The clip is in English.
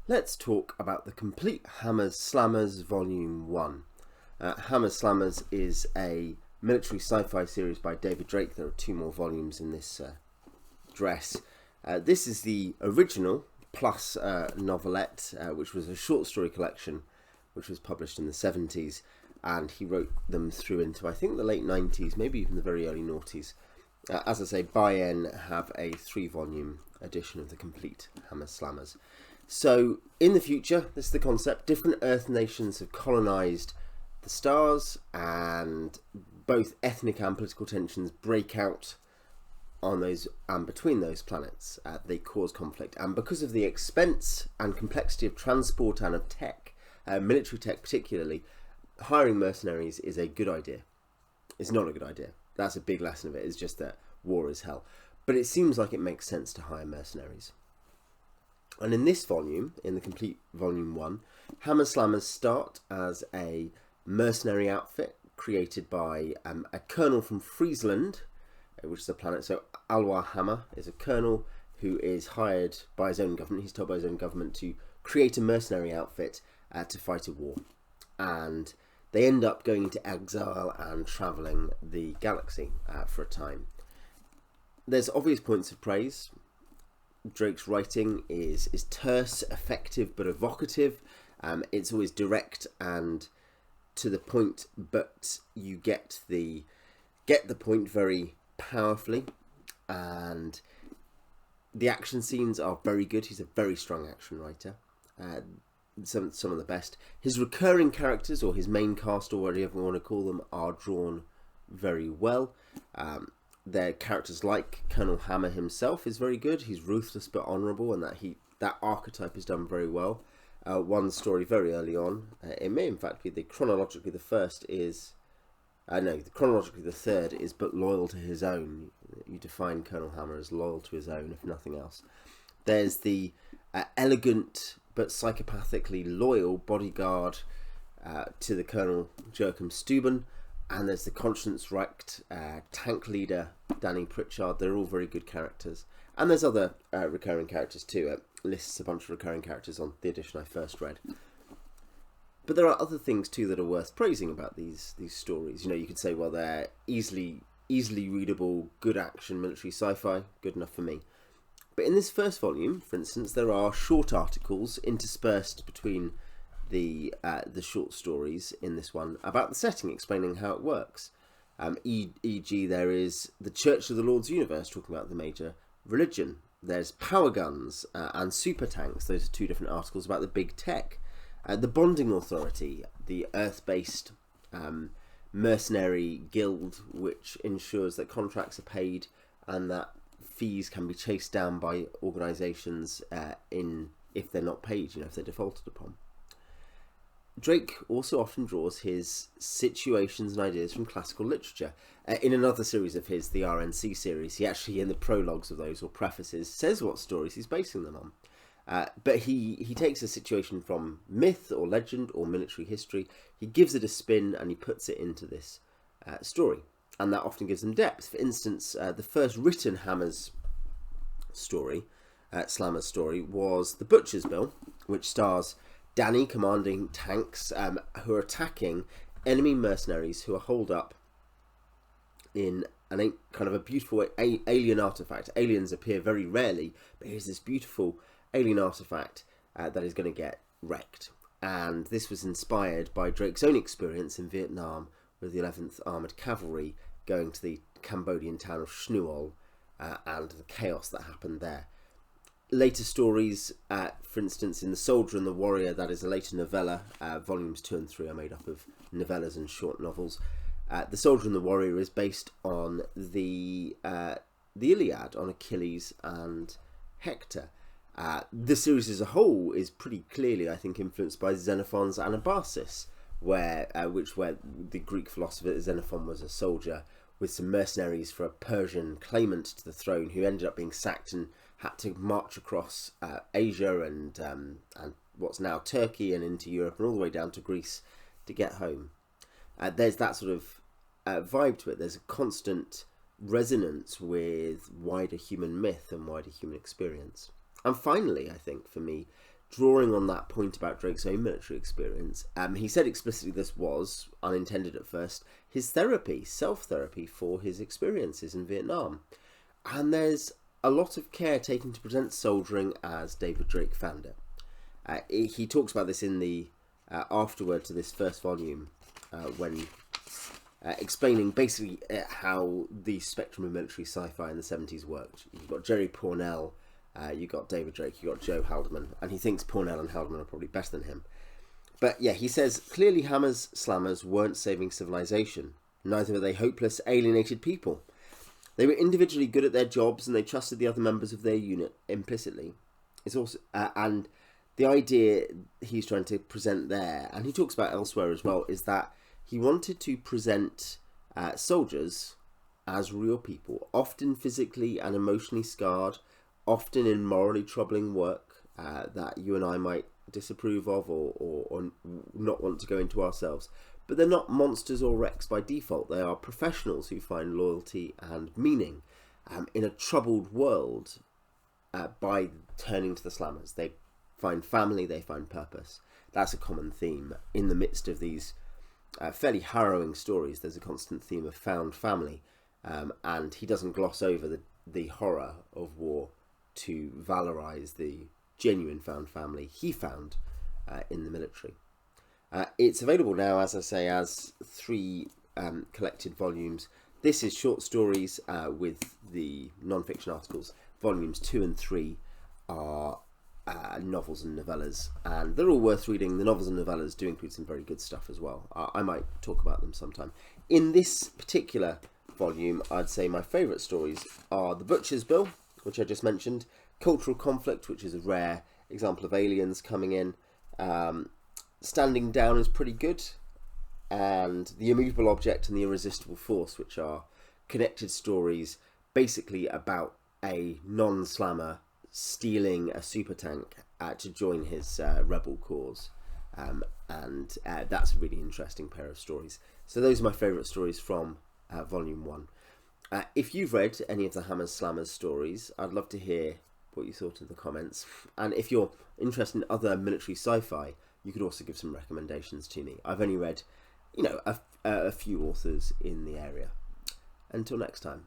Let's talk about the Complete Hammers Slammers Volume 1. Hammers Slammers is a military sci-fi series by David Drake. There are two more volumes in this dress. This is the original plus novelette, which was a short story collection which was published in the 70s, and he wrote them through into, I think, the late 90s, maybe even the very early noughties. As I say, By-N have a 3-volume edition of the Complete Hammers Slammers. So, in the future, this is the concept, different Earth nations have colonised the stars, and both ethnic and political tensions break out on those and between those planets. They cause conflict, and because of the expense and complexity of transport and of tech, military tech particularly, hiring mercenaries is a good idea. It's not a good idea. That's a big lesson of it, is just that war is hell. But it seems like it makes sense to hire mercenaries. And in this volume, in the Complete Volume 1, Hammers Slammers start as a mercenary outfit created by a colonel from Friesland, which is a planet. So Alwar Hammer is a colonel who is hired by his own government. He's told by his own government to create a mercenary outfit to fight a war. And they end up going into exile and travelling the galaxy for a time. There's obvious points of praise. Drake's writing is terse, effective, but evocative. It's always direct and to the point, but you get the point very powerfully, and the action scenes are very good. He's a very strong action writer. Some of the best. His recurring characters, or his main cast, or whatever you want to call them, are drawn very well. Their characters, like Colonel Hammer himself, is very good. He's ruthless but honourable, and that archetype is done very well. One story very early on, it may in fact be chronologically the third is, but loyal to his own. You define Colonel Hammer as loyal to his own, if nothing else. There's the elegant but psychopathically loyal bodyguard to the Colonel Joachim Steuben, and there's the conscience-wrecked tank leader Danny Pritchard. They're all very good characters. And there's other recurring characters too. It lists a bunch of recurring characters on the edition I first read. But there are other things too that are worth praising about these stories. You know, you could say, well, they're easily readable, good action, military sci-fi, good enough for me. But in this first volume, for instance, there are short articles interspersed between the short stories in this one about the setting, explaining how it works. E.g. there is the Church of the Lord's Universe, talking about the major religion. There's power guns and super tanks. Those are two different articles about the big tech. The Bonding Authority, the Earth-based mercenary guild, which ensures that contracts are paid and that fees can be chased down by organisations if they're not paid, if they're defaulted upon. Drake also often draws his situations and ideas from classical literature. In another series of his, the RNC series, he actually, in the prologues of those, or prefaces, says what stories he's basing them on. But he takes a situation from myth or legend or military history, he gives it a spin and he puts it into this story. And that often gives them depth. For instance, the first written Hammers story, Slammers story, was The Butcher's Bill, which stars Danny commanding tanks who are attacking enemy mercenaries who are holed up in kind of a beautiful alien artifact. Aliens appear very rarely, but here's this beautiful alien artifact that is going to get wrecked. And this was inspired by Drake's own experience in Vietnam with the 11th Armoured Cavalry going to the Cambodian town of Shnuol and the chaos that happened there. Later stories, for instance, in The Soldier and the Warrior, that is a later novella. Volumes 2 and 3 are made up of novellas and short novels. The Soldier and the Warrior is based on the Iliad, on Achilles and Hector. The series as a whole is pretty clearly, I think, influenced by Xenophon's Anabasis, where the Greek philosopher Xenophon was a soldier with some mercenaries for a Persian claimant to the throne who ended up being sacked and had to march across Asia and what's now Turkey and into Europe and all the way down to Greece to get home. There's that sort of vibe to it. There's a constant resonance with wider human myth and wider human experience. And finally, I think, for me, drawing on that point about Drake's own military experience, he said explicitly this was, unintended at first, his therapy, self-therapy for his experiences in Vietnam. And there's a lot of care taken to present soldiering as David Drake found it. He talks about this in the afterword to this first volume, when explaining basically how the spectrum of military sci-fi in the 70s worked. You've got Jerry Pournelle, you got David Drake, you got Joe Haldeman, and he thinks Pournelle and Haldeman are probably better than him. But yeah, he says, clearly Hammer's slammers weren't saving civilization. Neither were they hopeless, alienated people. They were individually good at their jobs, and they trusted the other members of their unit implicitly. It's also and the idea he's trying to present there, and he talks about elsewhere as well, is that he wanted to present soldiers as real people, often physically and emotionally scarred, often in morally troubling work that you and I might disapprove of or not want to go into ourselves. But they're not monsters or wrecks by default. They are professionals who find loyalty and meaning in a troubled world by turning to the slammers. They find family, they find purpose. That's a common theme. In the midst of these fairly harrowing stories, there's a constant theme of found family. And he doesn't gloss over the horror of war to valorize the genuine found family he found in the military. It's available now, as I say, as 3 collected volumes. This is short stories with the non-fiction articles. Volumes 2 and 3 are novels and novellas, and they're all worth reading. The novels and novellas do include some very good stuff as well. I might talk about them sometime. In this particular volume, I'd say my favourite stories are The Butcher's Bill, which I just mentioned, Cultural Conflict, which is a rare example of aliens coming in, Standing Down is pretty good, and The Immovable Object and The Irresistible Force, which are connected stories basically about a non-slammer stealing a super tank to join his rebel cause, and that's a really interesting pair of stories. So those are my favourite stories from Volume 1. If you've read any of the Hammers Slammers stories, I'd love to hear what you thought in the comments, and if you're interested in other military sci-fi, you could also give some recommendations to me. I've only read, a few authors in the area. Until next time.